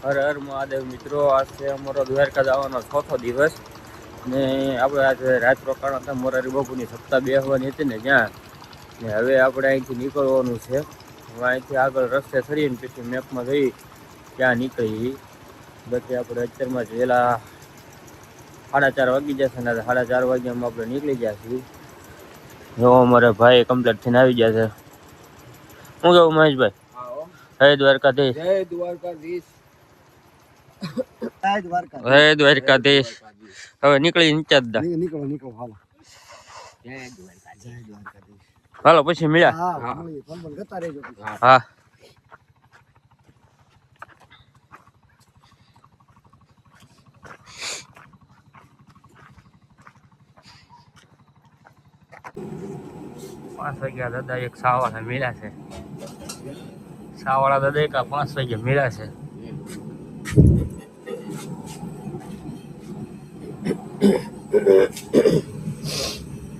હર હર મહાદેવ મિત્રો, આજ છે અમારો દ્વારકા જવાનો ચોથો દિવસ ને આપણે આજે રાત રોકાણ હતા. મોરારી બાપુની સપ્તાહ બેસવાની હતી ને ત્યાં ને હવે આપણે અહીંથી નીકળવાનું છે. હવે અહીંથી આગળ રસ્તે ફરીને પછી મેપમાં જઈ ત્યાં નીકળી. બાકી આપણે અત્યારમાં જ વહેલા 4:30 વાગી જશે ને 4:30 વાગ્યામાં આપણે નીકળી ગયા છીએ. જો અમારે ભાઈ કમ્પ્લીટ થઈને આવી ગયા છે. શું કેવું મહેશભાઈ? જય દ્વારકાધીશ. જય દ્વારકાધીશ. જય દ્વારકાધીશ. હવે નીકળી નીચે જ દા. નીકળો હાલો. જય દ્વારકાધીશ. હાલો પછી મળ્યા. હા ફોન કરતા રહેજો. હા. પાંચ વાગ્યા દાદા એક સાવાળા મળ્યા છે. સાવાળા દાદા એક 5 વાગે મળ્યા છે.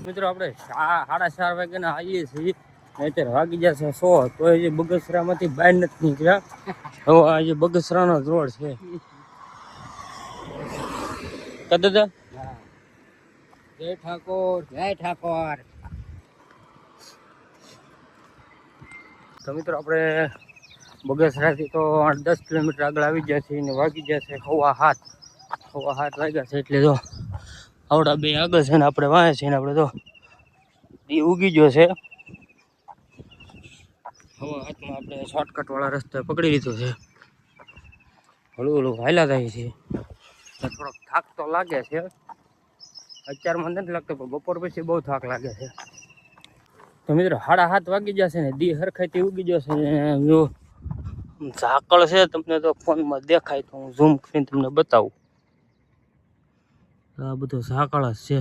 મિત્રો આપણે 4:30 વાગ્યાના આવીએ છીએ. અત્યારે વાગી જશે 100 તો એ બગસરામાંથી બહાર નથી નીકળ્યા. હવે આજે બગસરાનો જ રોડ છે. દાદા જય ઠાકોર. જય ઠાકોર. તો મિત્રો આપણે બગસરાથી તો 8-10 કિલોમીટર આગળ આવી ગયા છીએ ને વાગી જશે 7:15 વાગ્યા છે. એટલે તો આવડા બે આગળ છે ને આપણે વાંહે છે ને આપણે તો દી ઉગી ગયો છે. હવે હાથમાં આપણે શોર્ટકટ વાળા રસ્તે પકડી લીધો છે. હળવું હળવું હાલ્યા જાય છે. થોડોક થાક તો લાગે છે. અત્યારમાં નથી લાગતો પણ બપોર પછી બહુ થાક લાગે છે. તો મિત્રો 7:30 વાગી જશે ને દી હરખાઈથી ઉગી જશે ને જો ઝાકળ છે તમને તો ફોનમાં દેખાય તો હું ઝૂમ કરીને તમને બતાવું. આ બધું ઝાકળ જ છે.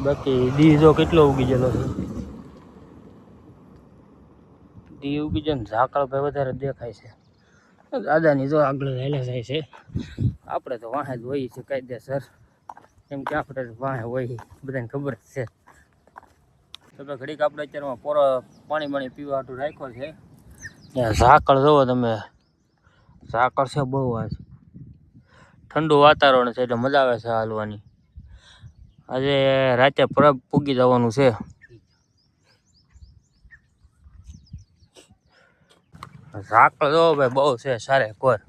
બાકી દી જો કેટલો ઉગી ગયેલો છે. દી ઉગી જાય ને ઝાકળ ભાઈ વધારે દેખાય છે. દાદાની જો આગળ હાલ્યા જાય છે. આપણે તો વાહે જ હોઈએ છીએ કાયદેસર, કેમ કે આપણે વાહે હોય બધાને ખબર જ છે. તો ઘડીક આપણે અત્યારમાં પોરો પાણી પીવા હાટું રાખ્યો છે. ત્યાં ઝાકળ જોવો તમે, ઝાકળ છે બહુ. આજ ઠંડુ વાતાવરણ છે એટલે મજા આવે છે હાલવાની. આજે રાતે પરબ પૂગી જવાનું છે. ઝાકળ જો ભાઈ બહુ છે સારે કોર.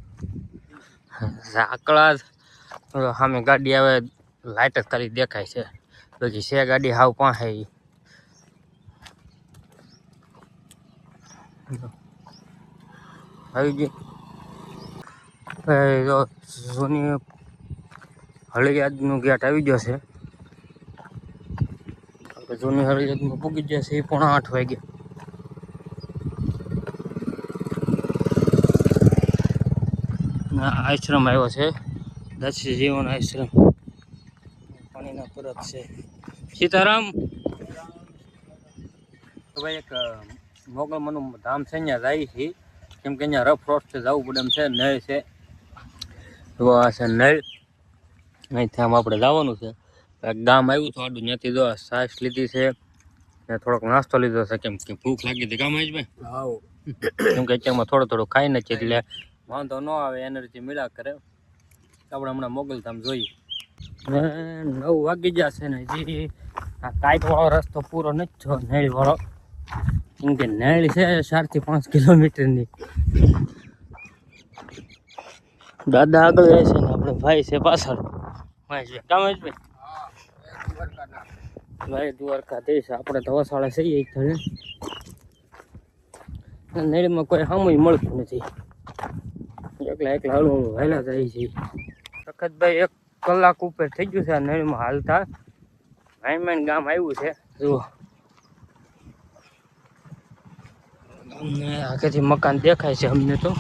ઝાકળા સામે ગાડી આવે લાઈટ જ ખાલી દેખાય છે. બાકી છે ગાડી હાવ પાસે આવી ગઈ. જો સોની હળિયાદનું ગેટ આવી ગયો છે. જૂની હળિયાદમાં પૂગી જશે 7:45 વાગે. આશ્રમ આવ્યો છે, દક્ષ જીવન આશ્રમ. પાણીના પરબ છે. સીતારામ. ભાઈ એક મોગલમાનું ધામ છે, ત્યાં જાય છે. કેમ કે અહીંયા રફ રોડથી જવું પડે એમ છે. નળ છે તો આ છે નળ. અહીંથી આમ આપણે જવાનું છે. ગામ આવ્યું હતું આડું, ત્યાંથી જો સાસ લીધી છે ને થોડોક નાસ્તો લીધો છે. કેમ કે ભૂખ લાગી હતી ગામ આવી ભાઈ. આવો. કેમ કે અત્યારમાં થોડું ખાઈ નથી એટલે વાંધો ન આવે, એનર્જી મળ્યા કરે. આપણે હમણાં મોગલધામ જોઈએ. 9 વાગી જશે ને હજી આ કાંઈક વાળો રસ્તો પૂરો નથી થયો, નેળી વાળો. કેમ કે નેળી છે 4 થી 5 કિલોમીટરની. દાદા આગળ જાય છે ને આપણે ભાઈ છે પાછળ. કામ જ ભાઈ દ્વારકાધીશ. આપણે તો વસાળે છીએ ઘરે. નેળીમાં કોઈ સામું મળતું નથી. એકલા હળવું વહેલા જાય છે. સખતભાઈ 1 કલાક ઉપર થઈ ગયું છે આ નળીમાં હાલતા. માઇન ગામ આવ્યું છે. જુઓ અમને આગળથી મકાન દેખાય છે અમને તો.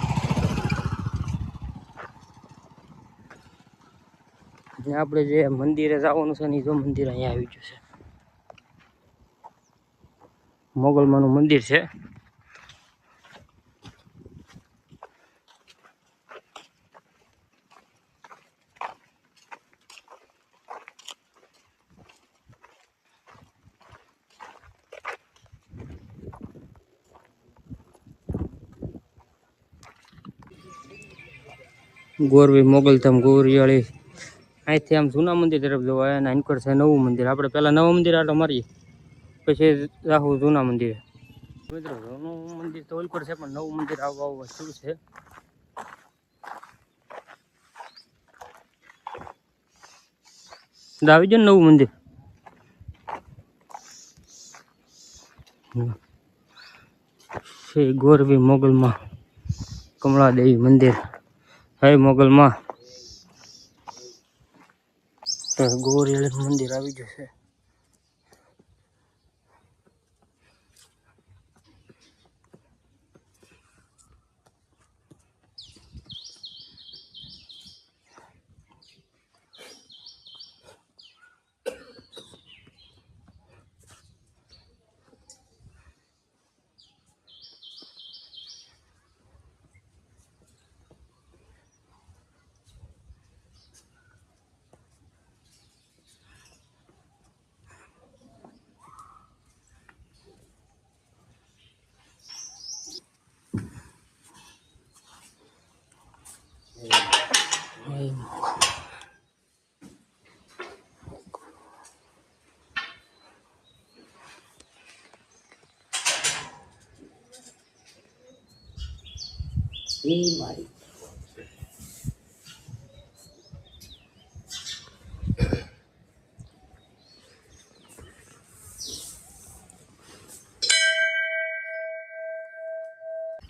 આપણે જે મંદિરે જવાનું છે ને જો મંદિર અહીંયા આવી ગયું છે. મોગલમાનું મંદિર છે. ગોરવી મોગલધામ ગોરિયાળી અહીંથી આમ જૂના મંદિર તરફ જવાય અને અહીં છે નવું મંદિર. આપણે પહેલાં નવું મંદિર આટો મારીએ પછી રાહુ જૂના મંદિરે. મિત્રો જૂનું મંદિર તો ઓલ પર છે પણ નવું મંદિર આવવા શું છે. આવી જાય નવું મંદિર શ્રી ગોરવી મોગલમાં કમળાદેવી મંદિર. હે મોગલમાં તો ગોરિયાળી મંદિર આવી જશે.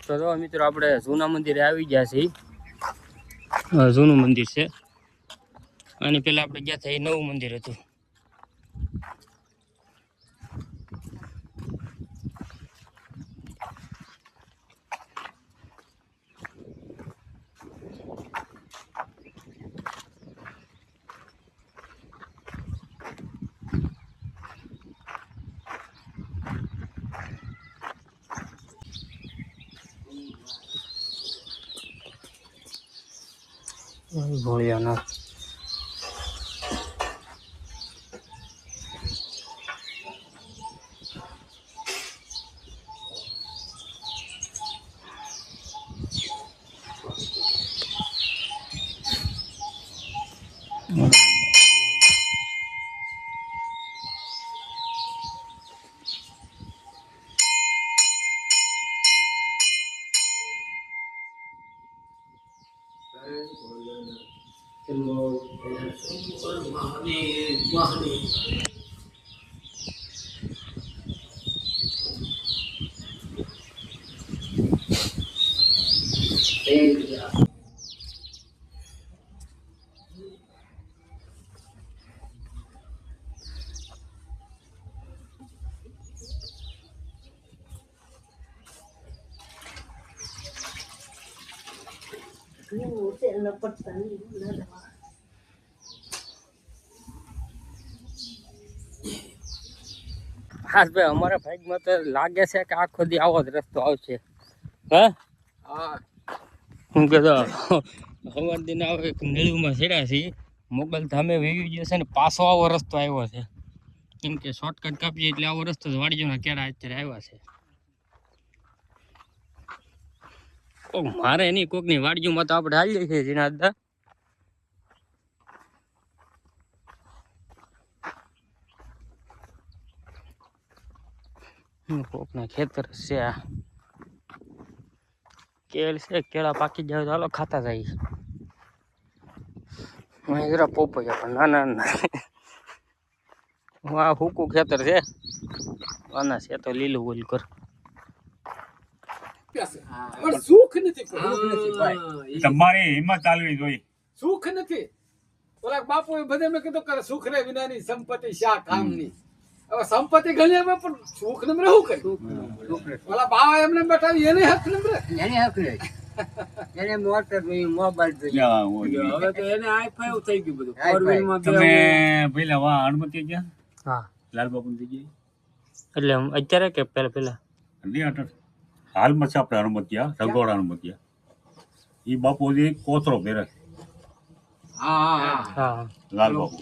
તો જો મિત્રો આપણે જૂના મંદિરે આવી ગયા છીએ. જૂનું મંદિર છે અને પેલા આપણે ગયા હતા એ નવું મંદિર હતું. ભોળિયાનાથ હા ભાઈ અમારા ભાગમાં તો લાગે છે કે આખો દી આવો જ રસ્તો આવશે. હે હું કહેતો સવાર દિન આવે નીળુમાં છેડ્યા છીએ મોગલ ધામે વેવી ગયો છે ને પાછો આવો રસ્તો આવ્યો છે. કેમ કે શોર્ટકટ કાપીએ એટલે આવો રસ્તો વાડીઓના કેળા અત્યારે આવ્યા છે. મારે એની કોકની વાડીઓમાં તો આપણે હાલીએ છીએ જીનાદા. કોકના ખેતર છે આ કેળ છે. કેળા પાકી જાય તો હાલો ખાતા જાય. જરા પોપૈયા પણ નાના નાના આ હુકું ખેતર છે. આના છે તો લીલું બોલ કર. સુખ નથી તમારી હિંમત ચાલવી જોઈએ. સુખ નથી. ઓલા બાપુ બધે મેં કીધું કરે સુખ રે વિનાની સંપત્તિ શા કામની. હવે સંપત્તિ ઘણી આવે પણ સુખ ને શું કર્યું. ઓલા બાવા એમને બેઠા એને હક ને એને હક રે એને મોટર જોઈએ મોબાઈલ જોઈએ. હવે તો એને i5 થઈ ગયું બધું. તમે પેલા વા હનુમતી ગયા? હા લાલબાપુ થઈ ગયા એટલે અત્યારે કે પેલા હાલમાં છે આપણે હનુમતિયા સગવડ હનુમતિયા. એ બાપુ કોતરો પહેરે. હા લાલબાપુ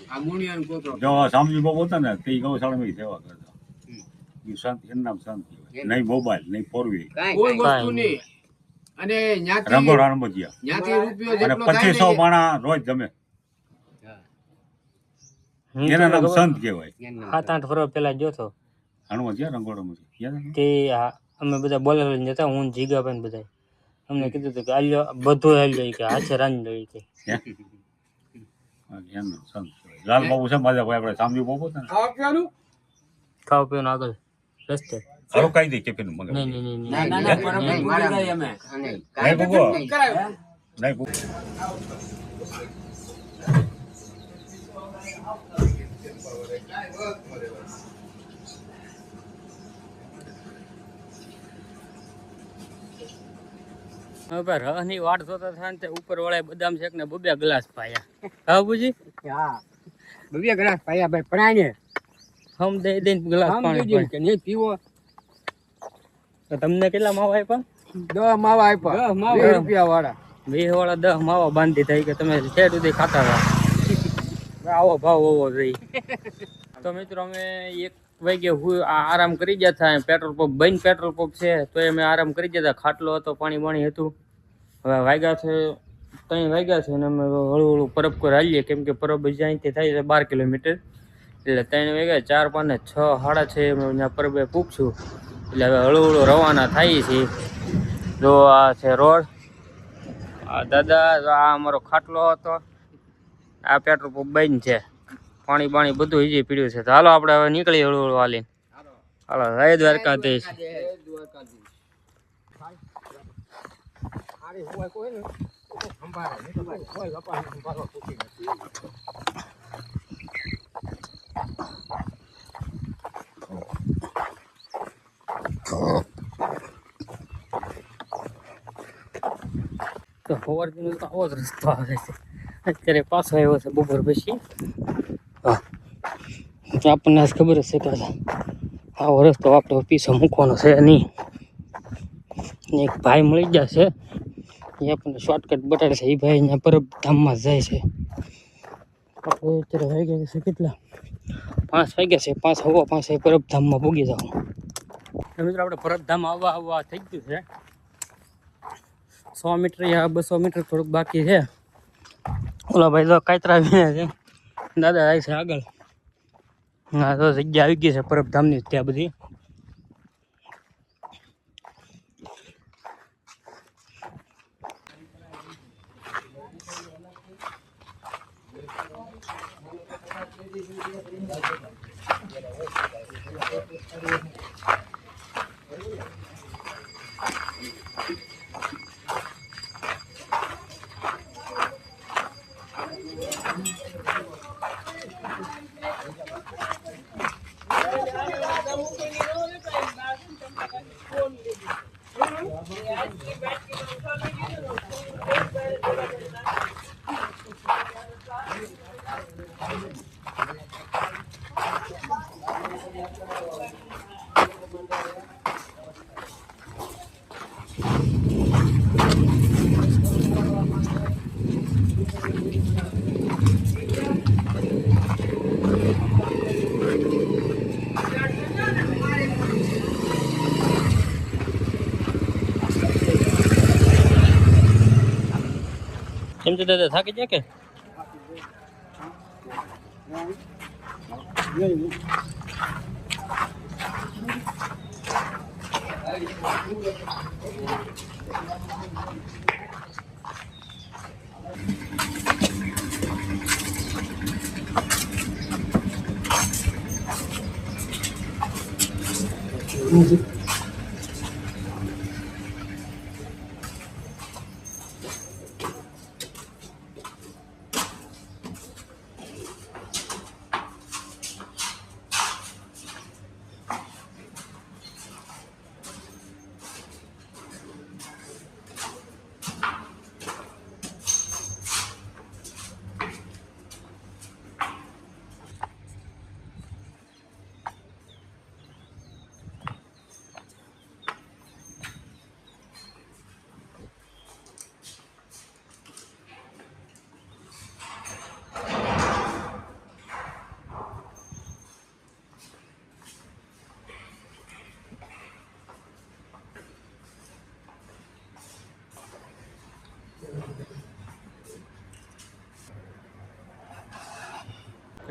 આ મુનિયાનો કોતરો. જો સામજી બાપુ હતા ને તે ગૌશાળામાં સેવા કરતા. એ શાંતિ એનું નામ શાંતિ હોય. નહીં મોબાઈલ નહીં ફોર વ્હીલ કોઈ વસ્તુ નહીં. અને ન્યાથી રંગોળા રમતિયા ન્યાથી રૂપિયો અને જેટલો થાય 2500 ને માણા રોજ જમે એના નામ સંત કહેવાય. 7-8 વર્ષ પેલા જોતો હનુમતિયા રંગોળામાંથી યાદ આવે? તે અમે બધા બોલાવીને જતા, હું જીગાભાઈ બધા અમને કીધું હતું કે આલ્યો બધું આલ્યો કે હાથે રાંધો કે હા, એનું સંત કહેવાય. લાલ બાબુ છે મારા ભાઈ, આપણે સામજી બાબુ હતા ને. ખાવા પીવાનું ખાવા પીવાનું આગળ રસ્તે. હાલો કાઈ દે ટિફિન મંગાવી. નહીં નહીં ભૂગો. કરાવ્યું. નહીં ભૂગો. હવે ભાઈ રહની વાટ જોતા થાય ને તે ઉપર વાળા બદામ શેક ને 2 ગ્લાસ પાયા. હા બુજી હા 2 ગ્લાસ પાયા ભાઈ પ્રાણે હમ દઈ ગ્લાસ પાણી સમજી કે નહીં પીવો તો તમને કેટલા માવા આપ્યા? 10 માવા આપ્યા 20 રૂપિયા વાળા 20 વાળા 10 માવા બાંધી થાય કે તમે શેર સુધી ખાતા હતા. આવો ભાવ હોવો જોઈએ. તો મિત્રો અમે 1 વાગે આરામ કરી જતા. પેટ્રોલ પંપ બંધ પેટ્રોલ પંપ છે તો અમે આરામ કરી જતા. ખાટલો હતો, પાણી બાણી હતું. હવે વાગ્યા છે 3 વાગ્યા છે અને અમે હળવું પરબ પર હાલીએ, કેમ કે પરબ અહીંથી થાય છે 12 કિલોમીટર. એટલે 3 વાગ્યા 4, 5 ને 6, 6:30 અમે ત્યાં પરબે પૂગશું. એટલે હવે હળવું રવાના થાય છે. જો આ છે રોડ, આ દાદા, આ અમારો ખાટલો હતો, આ પેટ્રોલ પંપ બંધ છે, પાણી બાણી બધું હજી પીડ્યું છે. તો હાલો આપણે હવે નીકળીએ હળવું હાલીને. હાલો જય દ્વારકાધીશ. તો સવારથી તો આવો જ રસ્તો આવે છે. અત્યારે પાછો આવ્યો છે બપોર પછી. હા આપણને આજ ખબર જ છે કે આવો રસ્તો આપણે પીછો મૂકવાનો છે નહીં. એક ભાઈ મળી ગયા છે, એ આપણને શોર્ટકટ બતાડે છે. એ ભાઈ અહીંયા પરબ ધામમાં જાય છે. આપણે અત્યારે વાગ્યા છે કેટલા? 5 વાગ્યા છે. 5 સવા 5 પરબ ધામમાં પૂગી જવાનું. મિત્રો આપણે પરબ ધામ આવવા થઈ ગયું છે. 100 મીટર યા 200 મીટર થોડુંક બાકી છે. ઓલા ભાઈ તો કાતરા વિના છે, દાદા જાય છે આગળ. હા તો જગ્યા આવી ગઈ છે પરબધામની ત્યાં બધી. કેમ છે દાદા, થાકી જાય કે?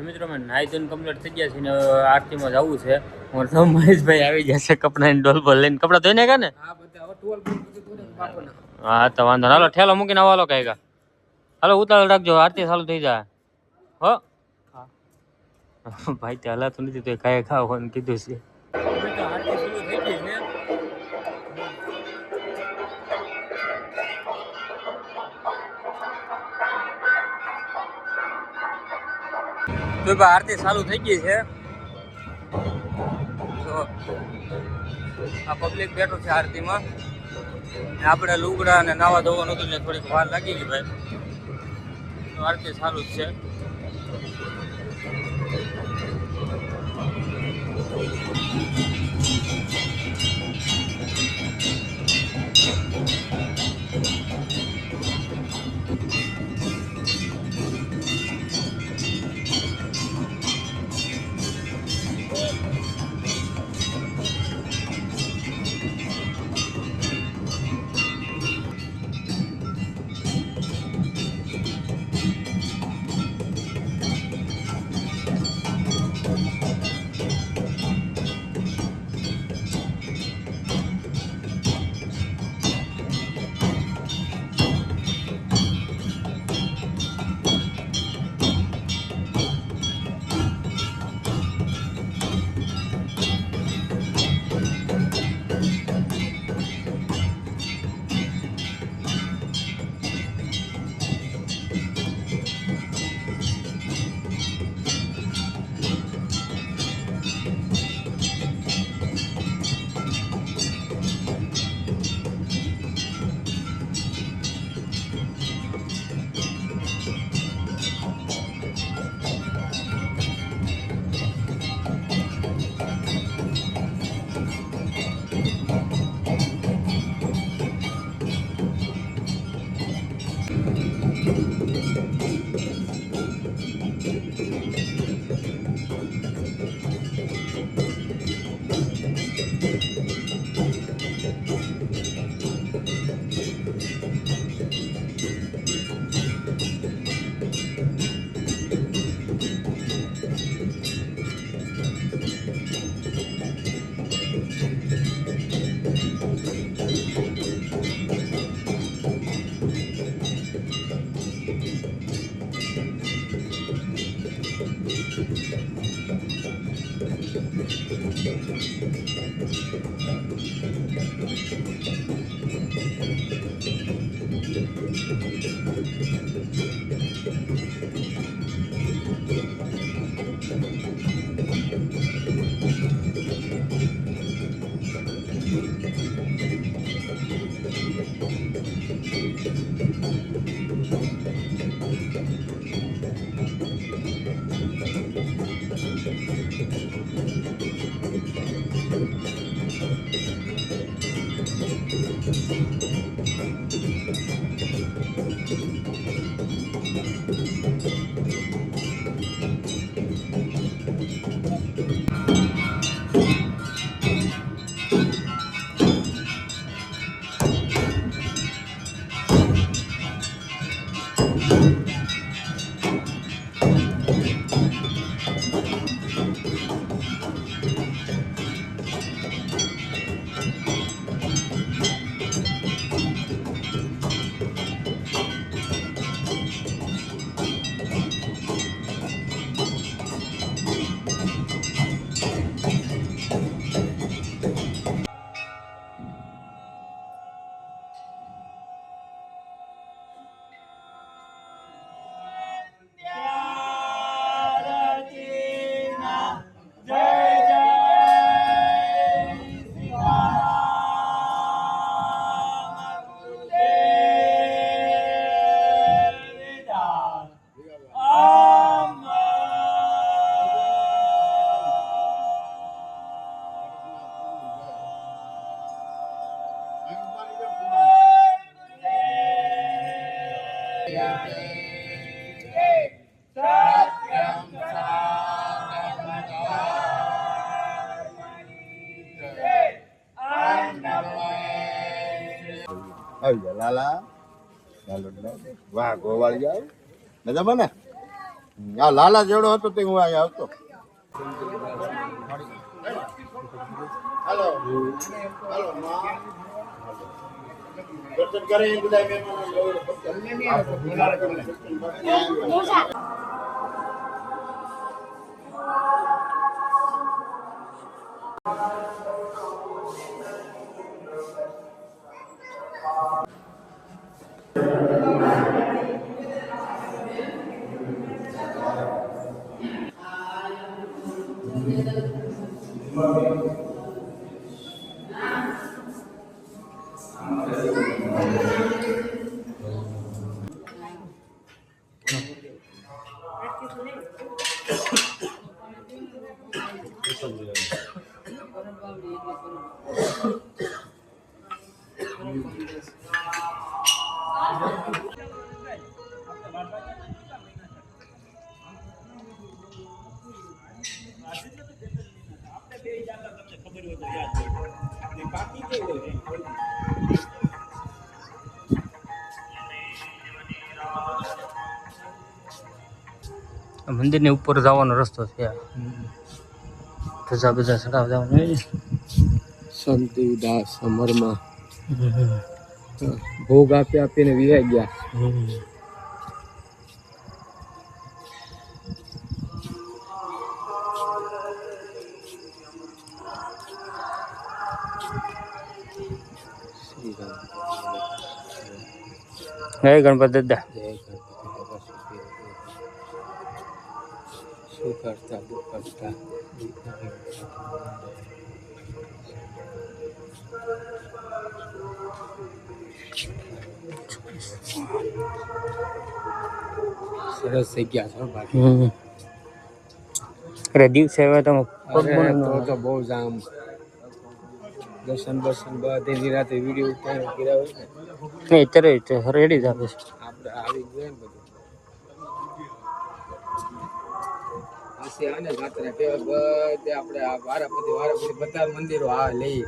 મિત્રો અમે નાઈ ધોઈને કમ્પ્લીટ થઈ ગયા છે ને હવે આરતીમાં જવું છે. મારે તો મહેશભાઈ આવી જશે કપડાની ડોલ પર લઈને. કપડા ધોઈને ગયા ને? આ બધા હવે ટોલ પર બધું ધોઈને બાપુના. હા તો વાંધો નહીં. હાલો ઠેલો મૂકીને આવો હાલો કાંઈ. હાલો ઉતાવળ રાખજો, આરતી ચાલુ થઈ જાય હો. ભાઈ તે હલાતું નથી તો કાંઈ ખાવાનું કીધું છે. આરતી શરૂ થઈ ગઈ છે. તો ભાઈ આરતી ચાલુ થઈ ગઈ છે. તો આ પબ્લિક બેઠું છે આરતીમાં. આપણે લુગડા અને નાવા ધોવાનું હતું ને થોડીક વાર લાગી ગઈ ભાઈ. તો આરતી ચાલુ જ છે. આવી જા લાલા લાલો વાહ ગોવાળી જાવ મજામાં ને આ લાલા જેવડો હતો તે હું અહીંયા આવતો. હાલો હાલો માં દર્શન કરે એ બધા મહેમાનો. મંદિરની ઉપર જવાનો રસ્તો છે ધજા બધા ચડાવ જવાનું હોય ને. સંતીદાસ અમરમાં ભોગ આપી આપીને વિવાઈ ગયા. હે ગણપત દાદા. શું કરતા દુઃખ કરતા સરસ જગ્યા છે બાકી. અરે દિવસે હવે તો તો બહુ જામ દર્શન બર્શન બધે નિરાતે વિડીયો ઉતારી કર્યા હોય ને અત્યારે રેડી જ આવે છે. આપણે આવી ગયા ને બધું આસી આને જાત્રા કેવા બધે આપણે આ વારાપતિ બધા મંદિરો આ લઈ.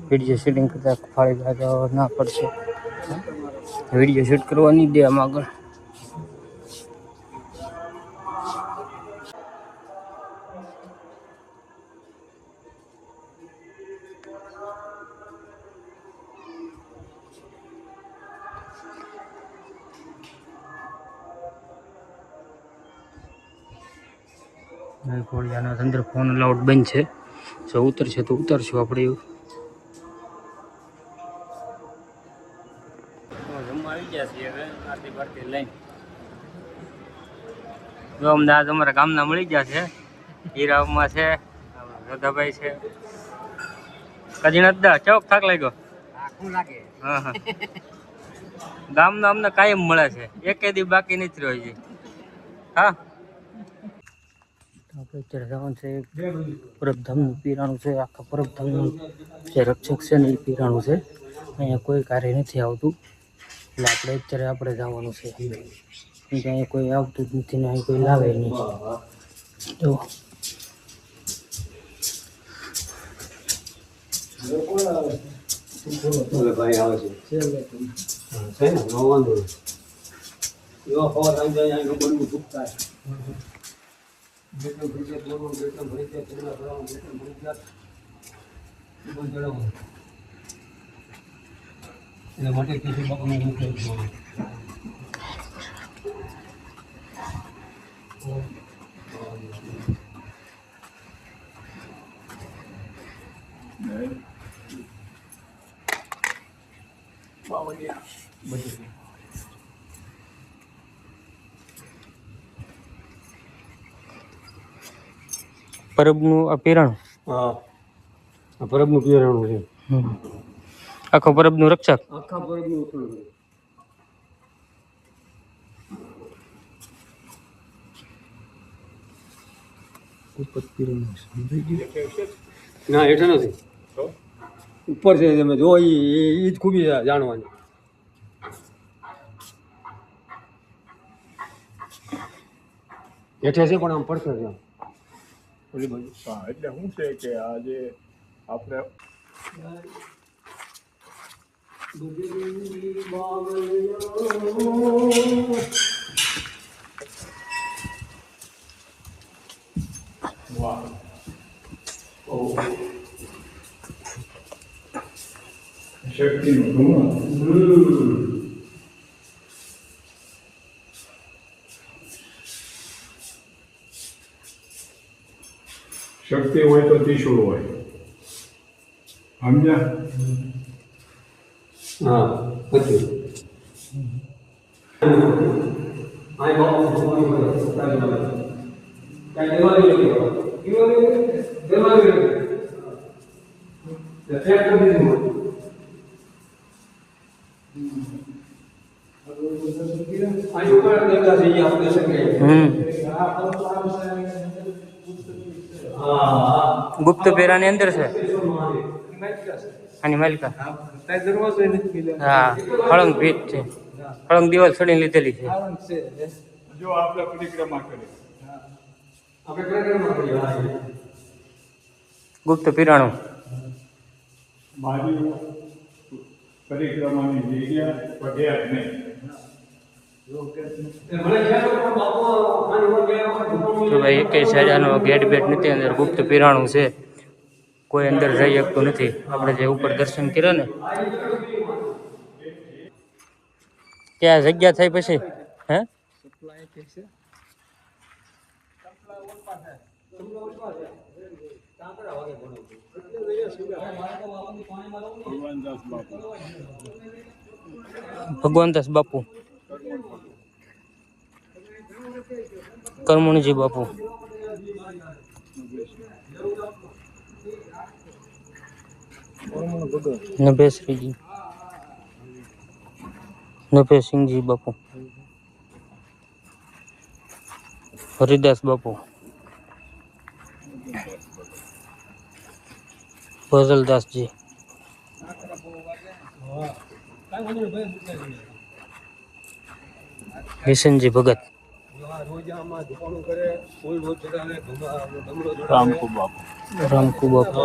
વિડીયો શૂટિંગ કરતા ફાળી બાજુ ના પડશે. વિડીયો શૂટ કરવા નહીં દે આમ આગળ. ઘોડિયાના અંદર ફોન અલાઉડ બંધ છે. જો ઉતરશે તો ઉતરશું આપણે. એવું જમવા આવી ગયા છીએ હવે આરતી બારતી લઈને. જો અમને આજ અમારા ગામના મળી ગયા છે. હીરામાં છે, રધાભાઈ છે. કદી નથી ચોક થાક લાગ્યો. હા હા, ગામના અમને કાયમ મળે છે, એકે દી બાકી નથી રહ્યો છે. હા, આપણે અત્યારે જવાનું છે પરબધામનું પીરાણું છે. આખા પરબધામનું જે રક્ષક છે ને એ પીરાણું છે. અહીંયા કોઈ કાર્ય નથી આવતું એટલે આપણે જવાનું છે. કેમ કે અહીંયા કોઈ આવતું જ નથી ને અહીં કોઈ લાવે નહીં. તો ભાઈ આવે છે છે ને નો વાંધો એવો ફોર આવી જાય અહીં બનવું ચૂકતા છે. જેટલું ભરી જાય બોલવું, જેટલું ભરી જાય તેટલા ભરવાનું, જેટલું ભરી જાય બધું જણાવવું. એના માટે କିଛି બાપુને હું કહું છું. પરબનું આ પીરાણું. હા આ પરબનું પિયરાણું છે. આખો પરબનું રક્ષક. આખા પરબનું ઉતરણ છે. ના હેઠળ નથી, ઉપર છે. તમે જો એ જ ખૂબી છે જાણવાની. હેઠે છે પણ આમ પડખે છે આમ. ઓલી બાજુ. હા એટલે શું છે કે આજે આપણે શક્તિ હોય તો ત્રિશુળ હોય, સમજ્યા? હા પછી આય બાપુ કોઈ હોય કાઈ દેવા નથી દેવા નથી તે ફેર કરી દીધું. આય ઉપર દેવતા છે આપણે શકે. ગુપ્ત પેરાની અંદર છે આની માલિકા. હા હળંગ ભીત છે, હળંગ દિવાલ છોડીને લીધેલી છે. જો આપણે પરિક્રમા કરી આપણે પ્રકરણમાં કરીએ. ગુપ્ત પીરાણું. મારી પરિક્રમાની જગ્યા પગ્યા જ નહીં. તો ભાઈ એકેય સાજાનો ગેટ બેટ નથી, અંદર ગુપ્ત પીરાણું છે. કોઈ અંદર જઈ શકતું નથી. આપણે જે ઉપર દર્શન કર્યા ને ત્યાં જગ્યા થઈ પછી હે ભગવાનદાસ બાપુ, કરમણજી બાપુ, નભેશ્રીજી, નભેસિંહજી બાપુ, હરિદાસ બાપુ, ફઝલદાસજી, કિશનજી ભગત, રામકુ બાપુ, રામકુ બાપુ,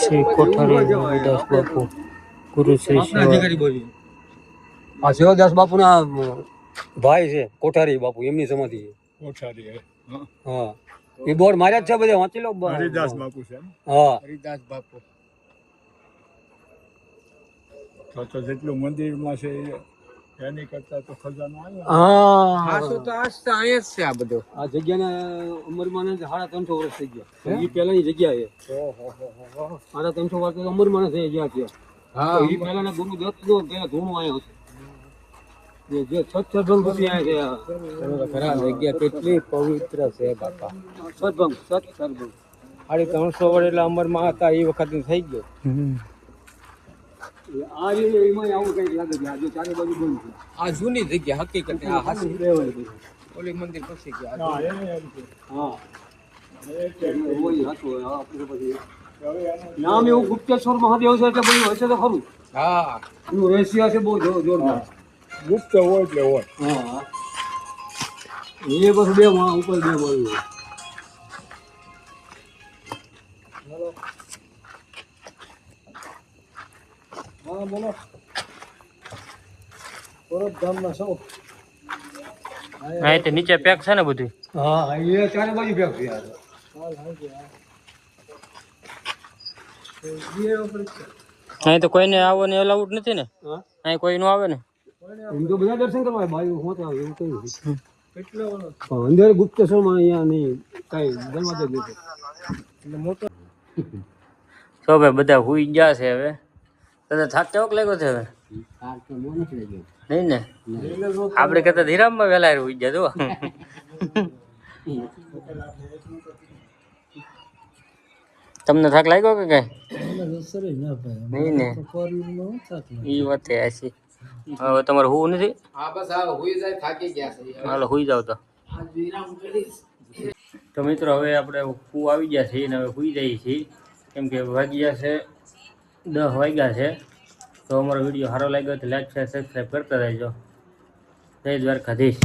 શ્રી કોઠારી રવિદાસ બાપુ, ગુરુ શ્રી આ શિવદાસ બાપુ ના ભાઈ છે કોઠારી બાપુ, એમની સમાધિ છે. કોઠારી હા એ બોર્ડ માર્યા જ છે બધે વાંચી લો. હરિદાસ બાપુ છે એમ? હા હરિદાસ બાપુ. તો જેટલું મંદિરમાં છે એની કરતા તો ખજાનો આવ્યો. હા તો આજ તો અહીંયા જ છે આ બધું. આ જગ્યાને અમરમાને 350 વર્ષ થઈ ગયા. એ પહેલાની જગ્યા છે. 350 વર્ષ તો અમરમાને થઈ ગયા છે. હા એ પહેલાના ગુરુ દત્ત નો પેલા ધૂણું આવ્યો છે. જે સત્સંગ પછી આવ્યા છે. ખરા જગ્યા કેટલી પવિત્ર છે બાપા. સત્સંગ. 350 વર્ષ એટલે અમરમાં હતા એ વખત થઈ ગયો. આ એમાં આવું કઈક લાગે છે. આજે ચારે બાજુ બંધ છે. આ જૂની જગ્યા હકીકત આ હાસી ઓલી મંદિર પછી ગયા. હા એને એમ છે. હા હોય હતું. આપણે પછી નામ એવું ગુપ્તેશ્વર મહાદેવ છે એટલે બધું હશે તો ખરું. હા એનું રહસ્ય છે બહુ જોરદાર. ગુપ્ત હોય એટલે હોય. હા એ બસ બે ઉપર બે મળ્યું. હા બોલો. પરબધામમાં સૌ હા તો નીચે પેક છે ને બધું. હા એ ચારે બાજુ ભેગ છે. અહીં તો કોઈને આવવાની અલાઉડ નથી ને? હા અહીં કોઈ નો આવે ને? એમ તો બધા દર્શન કરવા બાજુ હોતા હોય એવું કઈ નથી. અંદર ગુપ્તેશ્વરમાં અહીંયા નહીં કઈ દરવાજો જ નથી. તો ભાઈ બધા હુઈ ગયા છે હવે. તને થાક કેવોક લાગ્યો છે હવે? કાર તો નો નીકળે ગયો. નહીં ને આપણે કહેતા ધીરામમાં વહેલા હોઈ ગયા જો તમને થાક લાગ્યો કે કઈ નહીં ને ઈ વાત હશે. હવે તમારે હું નથી હા બસ આ હોઈ જાય થાકી ગયા છે હાલો હુઈ જાવ તો. આ વિરામ કરીશ. તો મિત્રો હવે આપણે હું આવી ગયા છીએ ને હવે હુઈ જઈએ છીએ કેમ કે વાગ્યા છે 10 વાગ્યા છે. તો અમારો વિડીયો સારો લાગ્યો તો લાઈક શેર સબસ્ક્રાઈબ કરતા રહેજો. જય દ્વારકાધીશ.